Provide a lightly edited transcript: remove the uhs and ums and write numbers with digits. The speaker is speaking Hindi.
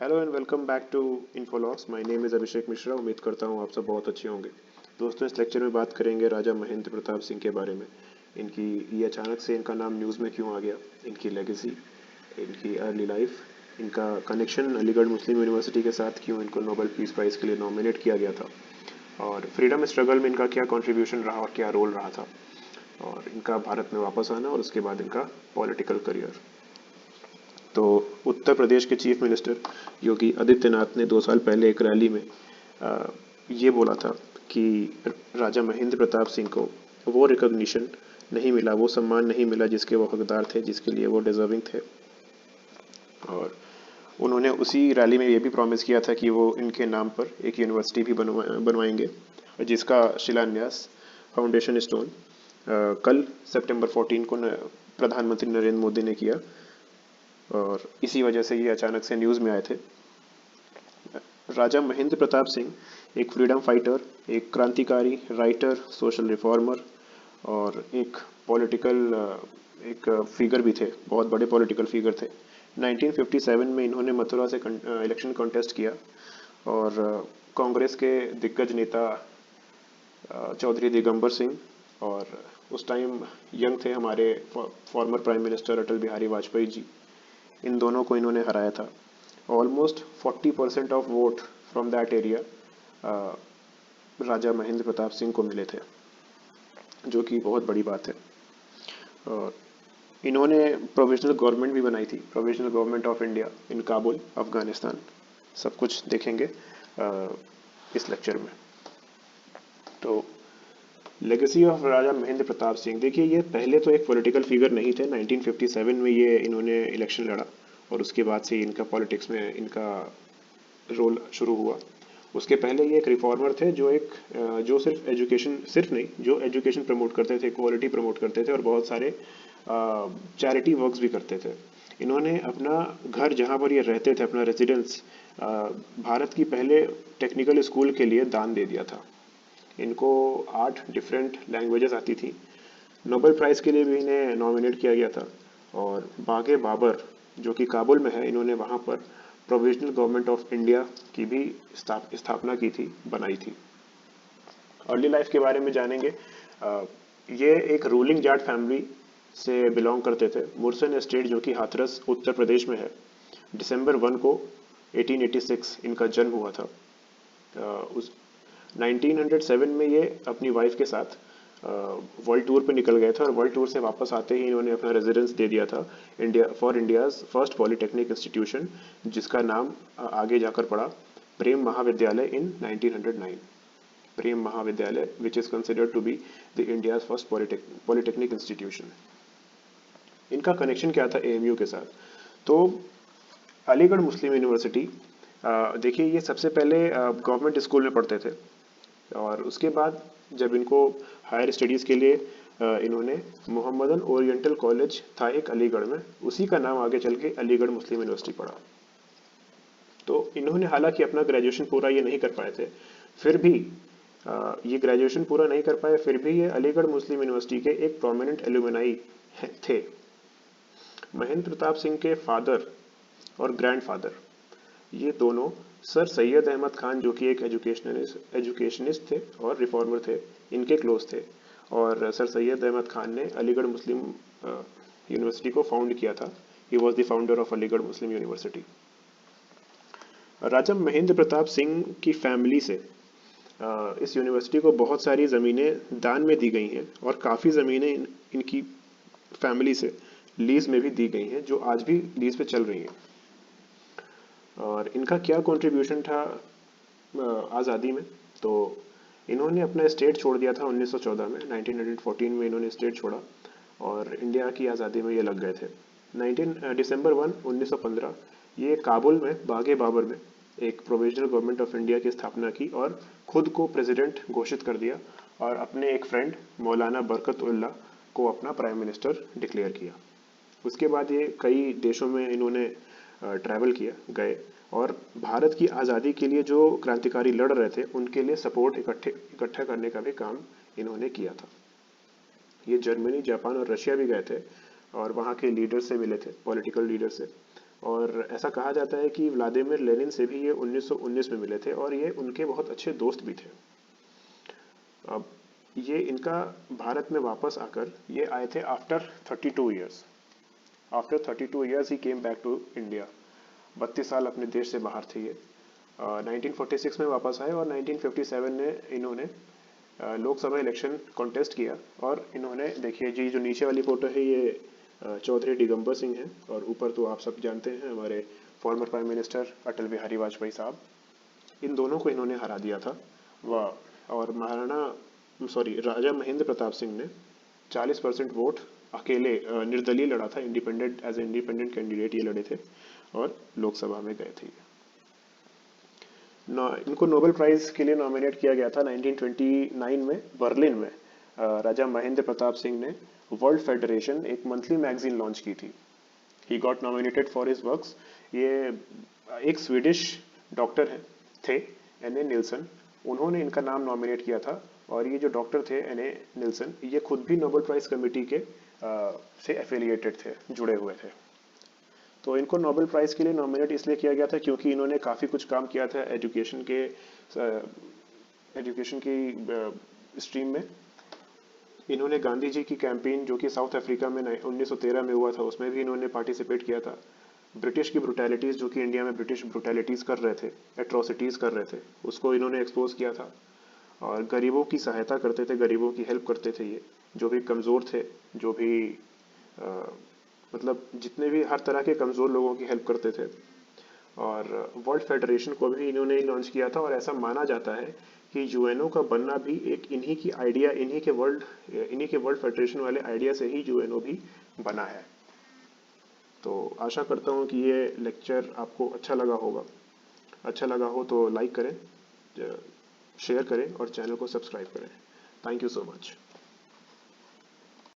Hello and welcome back to Infolaws. My name is Abhishek Mishra. उम्मीद करता हूँ आप सब बहुत अच्छे होंगे। दोस्तों, इस लेक्चर में बात करेंगे राजा महेंद्र प्रताप सिंह के बारे में। इनकी ये अचानक से इनका नाम न्यूज़ में क्यों आ गया, इनकी लेगेसी, इनकी अर्ली लाइफ, इनका कनेक्शन अलीगढ़ मुस्लिम यूनिवर्सिटी के साथ, क्यों इनको नोबेल पीस प्राइज़ के लिए नॉमिनेट किया गया था, और फ्रीडम स्ट्रगल में इनका क्या कंट्रीब्यूशन रहा और क्या रोल रहा था, और इनका भारत में वापस आना और उसके बाद इनका पॉलिटिकल करियर। तो उत्तर प्रदेश के चीफ मिनिस्टर योगी आदित्यनाथ ने 2 साल पहले एक रैली में अ, ये बोला था कि राजा महेंद्र प्रताप सिंह को वो रिकॉग्निशन नहीं मिला, वो सम्मान नहीं मिला जिसके वो हकदार थे, जिसके लिए वो डिजर्विंग थे। और उन्होंने उसी रैली में ये भी प्रॉमिस किया था कि वो इनके नाम पर एक यूनिवर्सिटी भी बनवाएंगे, जिसका शिलान्यास, फाउंडेशन स्टोन, कल सितंबर 14 को प्रधानमंत्री नरेंद्र मोदी ने किया। और इसी वजह से ये अचानक से न्यूज़ में आए थे। राजा महेंद्र प्रताप सिंह एक फ्रीडम फाइटर, एक क्रांतिकारी, राइटर, सोशल रिफॉर्मर और एक पॉलिटिकल एक फिगर भी थे, बहुत बड़े पॉलिटिकल फिगर थे। 1957 में इन्होंने मथुरा से इलेक्शन कॉन्टेस्ट किया और कांग्रेस के दिग्गज नेता चौधरी दिगंबर सिंह, और उस टाइम यंग थे हमारे former prime minister Atal Bihari Vajpayee ji, इन दोनों को इन्होंने हराया था। Almost 40% of vote from that area Raja Mahendra Pratap Singh को मिले थे, जो कि बहुत बड़ी बात है। और इन्होंने प्रोविजनल गवर्नमेंट भी बनाई थी, provisional government of India in Kabul, Afghanistan. सब कुछ देखेंगे इस लेक्चर में। तो लेगेसी ऑफ राजा महेंद्र प्रताप सिंह, देखिए ये पहले तो एक पॉलिटिकल फिगर नहीं थे। 1957 में ये इन्होंने इलेक्शन लड़ा और उसके बाद से इनका पॉलिटिक्स में इनका रोल शुरू हुआ। उसके पहले ये एक रिफॉर्मर थे, जो सिर्फ एजुकेशन, सिर्फ नहीं, जो एजुकेशन प्रमोट करते थे, क्वालिटी प्रमोट करते थे और बहुत सारे चैरिटी वर्क्स भी करते थे। इन्होंने अपना घर, जहाँ पर ये रहते थे, अपना रेजिडेंस भारत की पहले टेक्निकल स्कूल के लिए दान दे दिया था। इनको 8 डिफरेंट लैंग्वेजेस आती थी। नोबेल प्राइज़ के लिए भी इन्हें नॉमिनेट किया गया था। और बागे बाबर, जो कि काबुल में है, इन्होंने वहाँ पर प्रोविजनल गवर्नमेंट ऑफ इंडिया की भी स्थापना की थी, बनाई थी। अर्ली लाइफ के बारे में जानेंगे। ये एक रूलिंग जाट फैमिली से बिलोंग करते थे। मुरसन एस्टेट, जो कि हाथरस उत्तर प्रदेश में है। दिसंबर 1 को 1886 इनका जन्म हुआ था। उस 1907 में ये अपनी वाइफ के साथ वर्ल्ड टूर पे निकल गए थे और वर्ल्ड टूर से वापस आते ही इन्होंने अपना रेजिडेंस दे दिया था इंडियाज़ फर्स्ट पॉलिटेक्निक इंस्टीट्यूशन, जिसका नाम आगे जाकर पड़ा प्रेम महाविद्यालय इन 1909। Prem Mahavidyalaya, which is considered to be the India's first polytechnic institution. इनका कनेक्शन क्या था एएमयू के साथ? तो अलीगढ़ मुस्लिम यूनिवर्सिटी, देखिए ये सबसे पहले गवर्नमेंट स्कूल में पढ़ते थे और उसके बाद जब इनको हायर स्टडीज़ के लिए इन्होंने मोहम्मदन ओरिएंटल कॉलेज था एक अलीगढ़ में, उसी का नाम आगे चल के अलीगढ़ मुस्लिम यूनिवर्सिटी पड़ा। तो इन्होंने हालांकि अपना ग्रेजुएशन पूरा ये नहीं कर पाए थे, फिर भी ये ग्रेजुएशन पूरा नहीं कर पाए, फिर भी ये अलीगढ़ मुस्लिम यूनिवर्सिटी के एक प्रोमिनेंट एलुमनाई थे। महेंद्र प्रताप सिंह के फादर और ग्रैंडफादर, ये दोनों सर सैयद अहमद खान, जो कि एक एजुकेशनिस्ट थे और रिफॉर्मर थे, इनके क्लोज थे। और सर सैयद अहमद खान ने अलीगढ़ मुस्लिम यूनिवर्सिटी को फाउंड किया था। He was the founder of Aligarh Muslim university. Raja Mahendra Pratap Singh की फैमिली से इस यूनिवर्सिटी को बहुत सारी ज़मीनें दान में दी गई हैं और काफ़ी ज़मीनें इनकी फैमिली से लीज में भी दी गई हैं, जो आज भी लीज पे चल रही हैं। और इनका क्या कंट्रीब्यूशन था आज़ादी में? तो इन्होंने अपना स्टेट छोड़ दिया था 1914 में। 1914 में इन्होंने स्टेट छोड़ा और इंडिया की आज़ादी में ये लग गए थे। दिसंबर 1 1915 ये काबुल में बागे बाबर में एक प्रोविजनल गवर्नमेंट ऑफ इंडिया की स्थापना की और खुद को प्रेसिडेंट घोषित कर दिया और अपने एक फ्रेंड मौलाना बरकत उल्लाह को अपना प्राइम मिनिस्टर डिक्लेयर किया। उसके बाद ये कई देशों में इन्होंने ट्रैवल किया, गए और भारत की आज़ादी के लिए जो क्रांतिकारी लड़ रहे थे उनके लिए सपोर्ट इकट्ठा करने का भी काम इन्होंने किया था। ये जर्मनी, जापान और रशिया भी गए थे और वहाँ के लीडर से मिले थे, पॉलिटिकल लीडर से। और ऐसा कहा जाता है कि व्लादिमीर लेनिन से भी ये 1919 में मिले थे और ये उनके बहुत अच्छे दोस्त भी थे। अब ये इनका भारत में वापस आकर ये आए थे after 32 years. After 32 years he came back to India. 32 साल अपने देश से बाहर थे ये। 1946 में वापस आए और 1957 में इन्होंने लोकसभा इलेक्शन कॉन्टेस्ट किया और इन्होंने, देखिए जी जो नीचे वाली फोटो है ये चौधरी दिगंबर सिंह है और ऊपर तो आप सब जानते हैं हमारे former prime minister Atal Bihari Vajpayee साहब। इन दोनों को इन्होंने हरा दिया था। वाह। और राजा महेंद्र प्रताप सिंह ने 40% वोट अकेले निर्दलीय लड़ा था, इंडिपेंडेंट एज इंडिपेंडेंट कैंडिडेट ये लड़े थे और लोकसभा में गए थे। इनको नोबेल प्राइज के लिए नॉमिनेट किया गया था 1929 में बर्लिन में। राजा महेंद्र प्रताप सिंह ने वर्ल्ड फेडरेशन एक मंथली मैगजीन लॉन्च की थी। He got nominated for his works. ये एक स्वीडिश डॉक्टर है थे, एन ए निल्सन, उन्होंने इनका नाम नॉमिनेट किया था। और ये जो डॉक्टर थे एन ए निल्सन, ये खुद भी नोबेल प्राइज कमेटी के से एफिलिएटेड थे, जुड़े हुए थे। तो इनको नोबेल प्राइज के लिए नॉमिनेट इसलिए किया गया था क्योंकि इन्होंने काफ़ी कुछ काम किया था एजुकेशन की स्ट्रीम में। इन्होंने गांधी जी की कैंपेन जो कि साउथ अफ्रीका में 1913 में हुआ था उसमें भी इन्होंने पार्टिसिपेट किया था। ब्रिटिश की ब्रुटैलिटीज़, जो कि इंडिया में ब्रिटिश ब्रुटैलिटीज़ कर रहे थे, एट्रोसिटीज़ कर रहे थे, उसको इन्होंने एक्सपोज किया था। और गरीबों की सहायता करते थे, गरीबों की हेल्प करते थे ये, जो भी कमज़ोर थे, जो भी मतलब जितने भी हर तरह के कमज़ोर लोगों की हेल्प करते थे। और वर्ल्ड फेडरेशन को भी इन्होंने लॉन्च किया था और ऐसा माना जाता है कि यूएनओ का बनना भी एक इन्हीं के वर्ल्ड फेडरेशन वाले आइडिया से ही यूएनओ भी बना है। तो आशा करता हूँ कि ये लेक्चर आपको अच्छा लगा होगा। अच्छा लगा हो तो लाइक करें, शेयर करें और चैनल को सब्सक्राइब करें। Thank you so much.